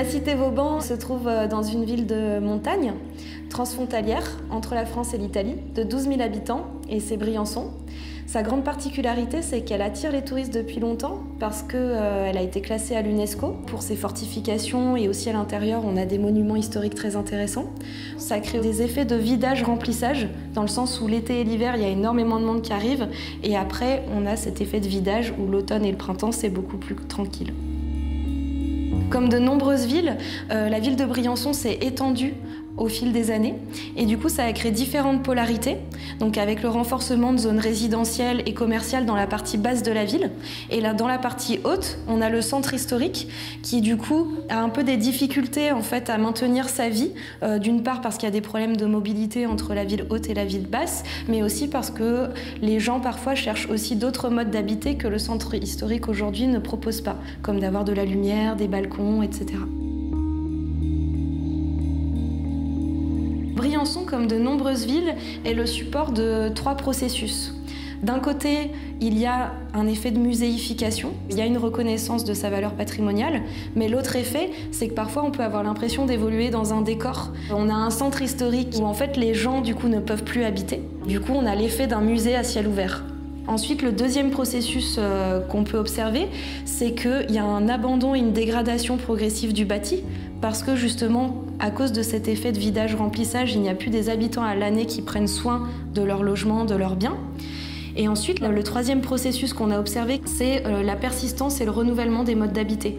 La cité Vauban se trouve dans une ville de montagne, transfrontalière, entre la France et l'Italie, de 12 000 habitants, et c'est Briançon. Sa grande particularité, c'est qu'elle attire les touristes depuis longtemps parce qu'elle a été classée à l'UNESCO pour ses fortifications et aussi à l'intérieur, on a des monuments historiques très intéressants. Ça crée des effets de vidage-remplissage dans le sens où l'été et l'hiver, il y a énormément de monde qui arrive et après, on a cet effet de vidage où l'automne et le printemps, c'est beaucoup plus tranquille. Comme de nombreuses villes, la ville de Briançon s'est étendue au fil des années et du coup ça a créé différentes polarités, donc avec le renforcement de zones résidentielles et commerciales dans la partie basse de la ville et là dans la partie haute on a le centre historique qui du coup a un peu des difficultés en fait à maintenir sa vie, d'une part parce qu'il y a des problèmes de mobilité entre la ville haute et la ville basse, mais aussi parce que les gens parfois cherchent aussi d'autres modes d'habiter que le centre historique aujourd'hui ne propose pas, comme d'avoir de la lumière, des balcons, etc. Briançon, comme de nombreuses villes, est le support de 3 processus. D'un côté, il y a un effet de muséification, il y a une reconnaissance de sa valeur patrimoniale, mais l'autre effet, c'est que parfois on peut avoir l'impression d'évoluer dans un décor. On a un centre historique où en fait les gens du coup ne peuvent plus habiter. Du coup, on a l'effet d'un musée à ciel ouvert. Ensuite, le deuxième processus qu'on peut observer, c'est qu'il y a un abandon et une dégradation progressive du bâti, parce que justement, à cause de cet effet de vidage-remplissage, il n'y a plus des habitants à l'année qui prennent soin de leur logement, de leurs biens. Et ensuite, le troisième processus qu'on a observé, c'est la persistance et le renouvellement des modes d'habiter.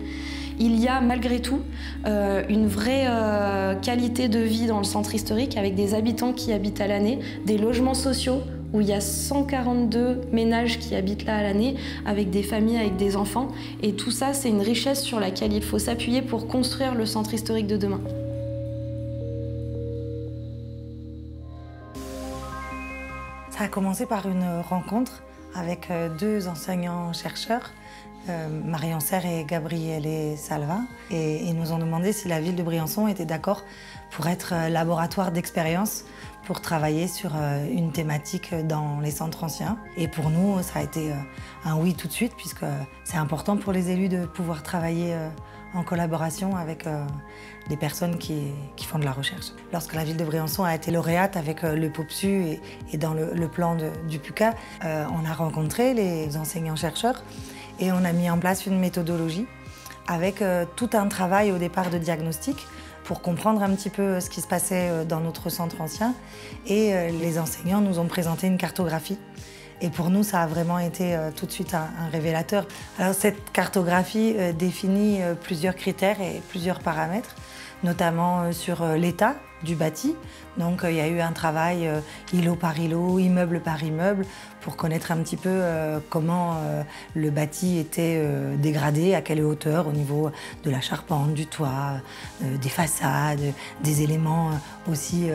Il y a malgré tout une vraie qualité de vie dans le centre historique, avec des habitants qui habitent à l'année, des logements sociaux, où il y a 142 ménages qui habitent là à l'année, avec des familles, avec des enfants. Et tout ça, c'est une richesse sur laquelle il faut s'appuyer pour construire le centre historique de demain. Ça a commencé par une rencontre avec 2 enseignants-chercheurs, Marion Serre et Gabriele Salvin. Et ils nous ont demandé si la ville de Briançon était d'accord pour être laboratoire d'expérience pour travailler sur une thématique dans les centres anciens. Et pour nous, ça a été un oui tout de suite, puisque c'est important pour les élus de pouvoir travailler en collaboration avec des personnes qui font de la recherche. Lorsque la ville de Briançon a été lauréate avec le POPSU et dans le plan du PUCA, on a rencontré les enseignants-chercheurs et on a mis en place une méthodologie avec tout un travail au départ de diagnostic pour comprendre un petit peu ce qui se passait dans notre centre ancien. Et les enseignants nous ont présenté une cartographie. Et pour nous, ça a vraiment été tout de suite un révélateur. Alors cette cartographie définit plusieurs critères et plusieurs paramètres, notamment sur l'état du bâti. Donc il y a eu un travail îlot par îlot, immeuble par immeuble, pour connaître un petit peu comment le bâti était dégradé, à quelle hauteur, au niveau de la charpente, du toit, des façades, des éléments aussi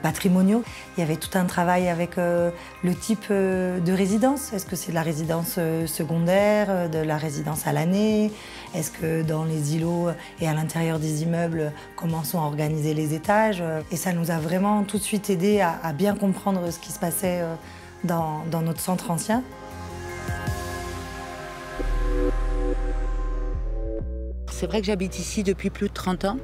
patrimoniaux. Il y avait tout un travail avec le type de résidence. Est-ce que c'est de la résidence secondaire, de la résidence à l'année? Est-ce que dans les îlots et à l'intérieur des immeubles, comment sont organisés les étages? Et ça nous a vraiment tout de suite aidé à bien comprendre ce qui se passait dans notre centre ancien. C'est vrai que j'habite ici depuis plus de 30 ans.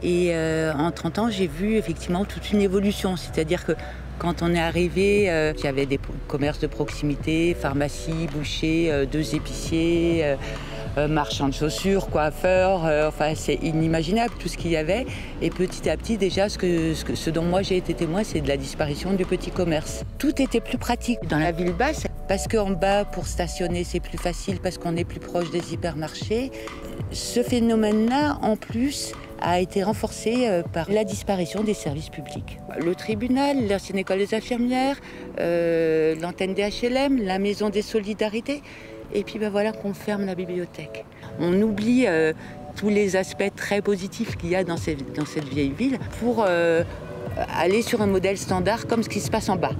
Et en 30 ans, j'ai vu effectivement toute une évolution. C'est-à-dire que quand on est arrivé, il y avait des commerces de proximité, pharmacie, boucher, 2 épiciers, marchands de chaussures, coiffeurs, enfin c'est inimaginable tout ce qu'il y avait. Et petit à petit déjà, ce dont moi j'ai été témoin, c'est de la disparition du petit commerce. Tout était plus pratique dans la ville basse, parce qu'en bas, pour stationner, c'est plus facile, parce qu'on est plus proche des hypermarchés. Ce phénomène-là, en plus, a été renforcé par la disparition des services publics. Le tribunal, l'ancienne école des infirmières, l'antenne des HLM, la maison des solidarités. Et puis ben voilà qu'on ferme la bibliothèque. On oublie tous les aspects très positifs qu'il y a dans cette vieille ville pour aller sur un modèle standard comme ce qui se passe en bas.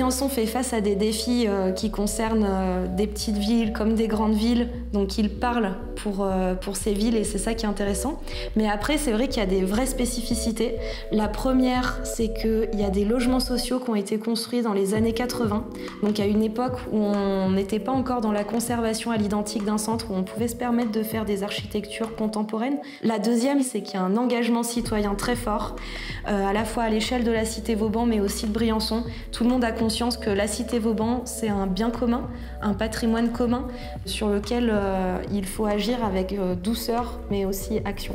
Briançon fait face à des défis qui concernent des petites villes comme des grandes villes, donc il parle pour ces villes et c'est ça qui est intéressant. Mais après, c'est vrai qu'il y a des vraies spécificités. La première, c'est qu'il y a des logements sociaux qui ont été construits dans les années 80, donc à une époque où on n'était pas encore dans la conservation à l'identique d'un centre, où on pouvait se permettre de faire des architectures contemporaines. La deuxième, c'est qu'il y a un engagement citoyen très fort, à la fois à l'échelle de la cité Vauban, mais aussi de Briançon. Tout le monde a conscience que la cité Vauban, c'est un bien commun, un patrimoine commun sur lequel il faut agir avec douceur, mais aussi action.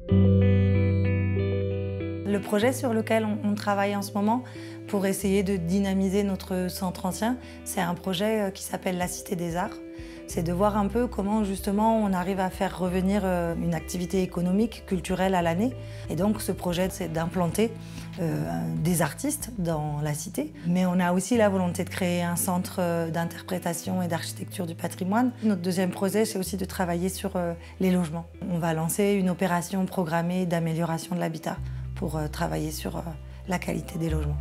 Le projet sur lequel on travaille en ce moment pour essayer de dynamiser notre centre ancien, c'est un projet qui s'appelle la Cité des Arts. C'est de voir un peu comment justement on arrive à faire revenir une activité économique, culturelle à l'année. Et donc ce projet, c'est d'implanter des artistes dans la cité. Mais on a aussi la volonté de créer un centre d'interprétation et d'architecture du patrimoine. Notre deuxième projet, c'est aussi de travailler sur les logements. On va lancer une opération programmée d'amélioration de l'habitat pour travailler sur la qualité des logements.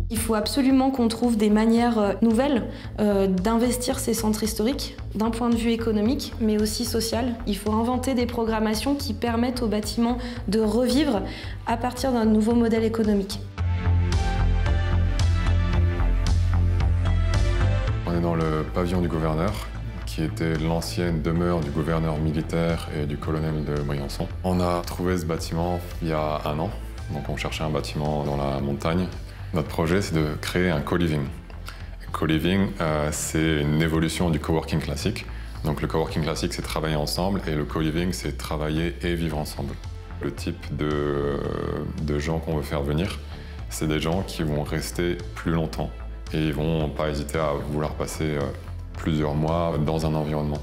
Il faut absolument qu'on trouve des manières nouvelles d'investir ces centres historiques, d'un point de vue économique, mais aussi social. Il faut inventer des programmations qui permettent aux bâtiments de revivre à partir d'un nouveau modèle économique. On est dans le pavillon du gouverneur, qui était l'ancienne demeure du gouverneur militaire et du colonel de Briançon. On a trouvé ce bâtiment il y a 1 an, donc on cherchait un bâtiment dans la montagne. Notre projet, c'est de créer un co-living. Co-living, c'est une évolution du coworking classique. Donc le coworking classique, c'est travailler ensemble, et le co-living, c'est travailler et vivre ensemble. Le type de gens qu'on veut faire venir, c'est des gens qui vont rester plus longtemps et ils vont pas hésiter à vouloir passer plusieurs mois dans un environnement.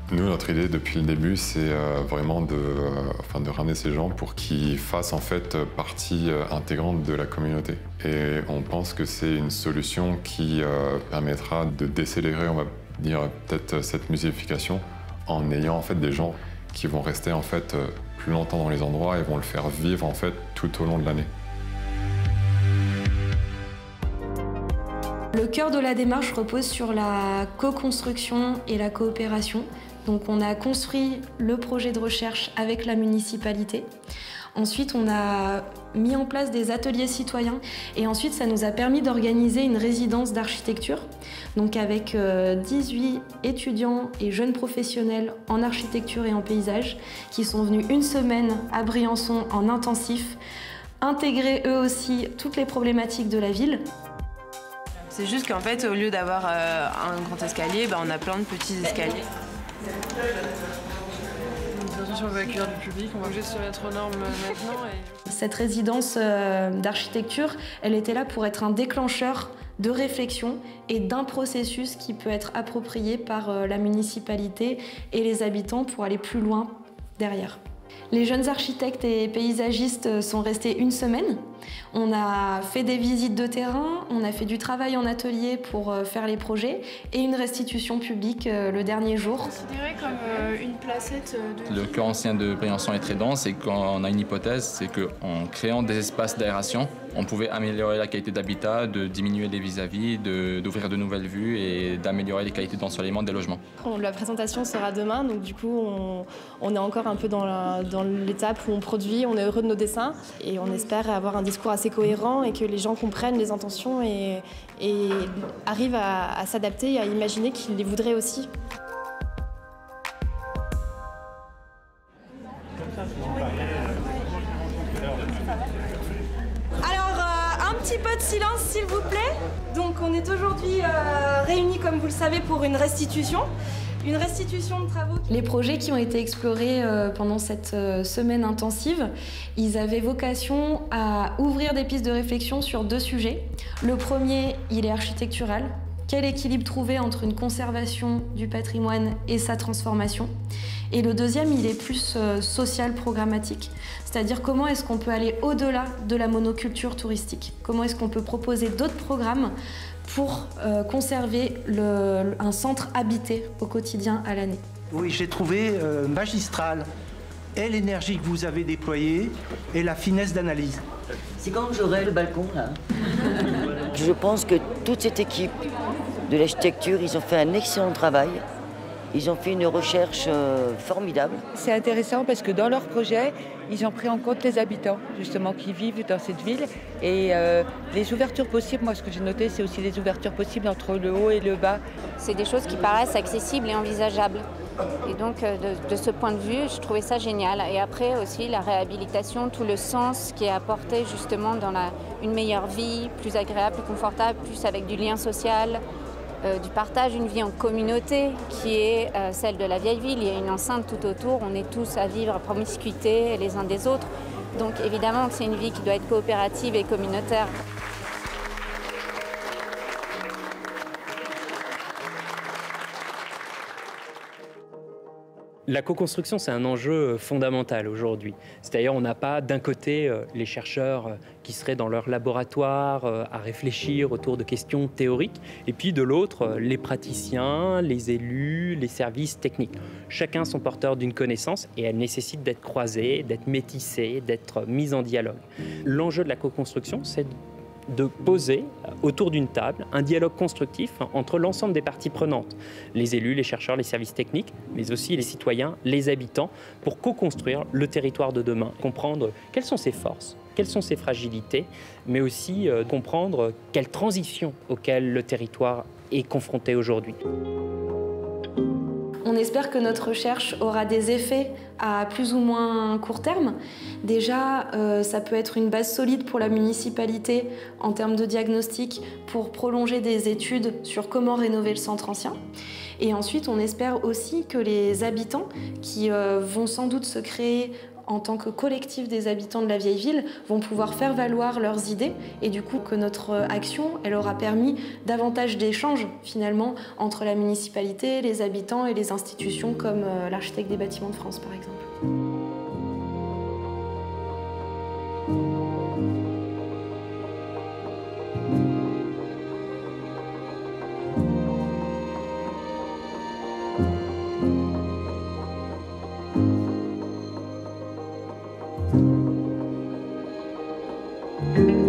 Nous, notre idée depuis le début, c'est vraiment de ramener ces gens pour qu'ils fassent en fait partie intégrante de la communauté. Et on pense que c'est une solution qui permettra de décélérer, on va dire, peut-être cette muséification en ayant en fait des gens qui vont rester en fait plus longtemps dans les endroits et vont le faire vivre en fait tout au long de l'année. Le cœur de la démarche repose sur la co-construction et la coopération. Donc on a construit le projet de recherche avec la municipalité. Ensuite, on a mis en place des ateliers citoyens et ensuite, ça nous a permis d'organiser une résidence d'architecture. Donc avec 18 étudiants et jeunes professionnels en architecture et en paysage qui sont venus 1 semaine à Briançon en intensif, intégrer eux aussi toutes les problématiques de la ville. C'est juste qu'en fait, au lieu d'avoir un grand escalier, on a plein de petits escaliers. Si on veut accueillir du public, on va juste se mettre aux normes maintenant. Cette résidence d'architecture, elle était là pour être un déclencheur de réflexion et d'un processus qui peut être approprié par la municipalité et les habitants pour aller plus loin derrière. Les jeunes architectes et paysagistes sont restés 1 semaine. On a fait des visites de terrain, on a fait du travail en atelier pour faire les projets et une restitution publique le dernier jour. Considéré comme une placette de... Le cœur ancien de Briançon est très dense et quand on a une hypothèse, c'est qu'en créant des espaces d'aération, on pouvait améliorer la qualité d'habitat, de diminuer les vis-à-vis, d'ouvrir de nouvelles vues et d'améliorer les qualités d'ensoleillement des logements. La présentation sera demain, donc du coup on est encore un peu dans l'étape où on produit, on est heureux de nos dessins et on espère avoir un discours assez cohérent et que les gens comprennent les intentions et arrivent à s'adapter et à imaginer qu'ils les voudraient aussi. Un petit peu de silence s'il vous plaît. Donc on est aujourd'hui réunis comme vous le savez pour une restitution de travaux. Les projets qui ont été explorés pendant cette semaine intensive, ils avaient vocation à ouvrir des pistes de réflexion sur 2 sujets. Le premier, il est architectural. Quel équilibre trouver entre une conservation du patrimoine et sa transformation? Et le deuxième, il est plus social, programmatique. C'est-à-dire comment est-ce qu'on peut aller au-delà de la monoculture touristique? Comment est-ce qu'on peut proposer d'autres programmes pour conserver un centre habité au quotidien à l'année? Oui, j'ai trouvé magistral et l'énergie que vous avez déployée et la finesse d'analyse. C'est quand j'aurai le balcon, là. Je pense que toute cette équipe de l'architecture, ils ont fait un excellent travail. Ils ont fait une recherche formidable. C'est intéressant parce que dans leur projet, ils ont pris en compte les habitants, justement, qui vivent dans cette ville. Et les ouvertures possibles, moi, ce que j'ai noté, c'est aussi les ouvertures possibles entre le haut et le bas. C'est des choses qui paraissent accessibles et envisageables. Et donc, de ce point de vue, je trouvais ça génial. Et après aussi, la réhabilitation, tout le sens qui est apporté justement dans une meilleure vie, plus agréable, plus confortable, plus avec du lien social, du partage, une vie en communauté qui est celle de la vieille ville. Il y a une enceinte tout autour, on est tous à vivre à promiscuité les uns des autres. Donc évidemment que c'est une vie qui doit être coopérative et communautaire. La co-construction, c'est un enjeu fondamental aujourd'hui. C'est-à-dire, on n'a pas d'un côté les chercheurs qui seraient dans leur laboratoire à réfléchir autour de questions théoriques, et puis de l'autre, les praticiens, les élus, les services techniques. Chacun sont porteurs d'une connaissance et elle nécessite d'être croisée, d'être métissée, d'être mise en dialogue. L'enjeu de la co-construction, c'est de poser autour d'une table un dialogue constructif entre l'ensemble des parties prenantes, les élus, les chercheurs, les services techniques, mais aussi les citoyens, les habitants, pour co-construire le territoire de demain, comprendre quelles sont ses forces, quelles sont ses fragilités, mais aussi comprendre quelle transition auquel le territoire est confronté aujourd'hui. On espère que notre recherche aura des effets à plus ou moins court terme. Déjà, ça peut être une base solide pour la municipalité en termes de diagnostic pour prolonger des études sur comment rénover le centre ancien. Et ensuite, on espère aussi que les habitants qui vont sans doute se créer en tant que collectif des habitants de la vieille ville, vont pouvoir faire valoir leurs idées et du coup que notre action, elle aura permis davantage d'échanges finalement entre la municipalité, les habitants et les institutions comme l'architecte des bâtiments de France par exemple. Thank you.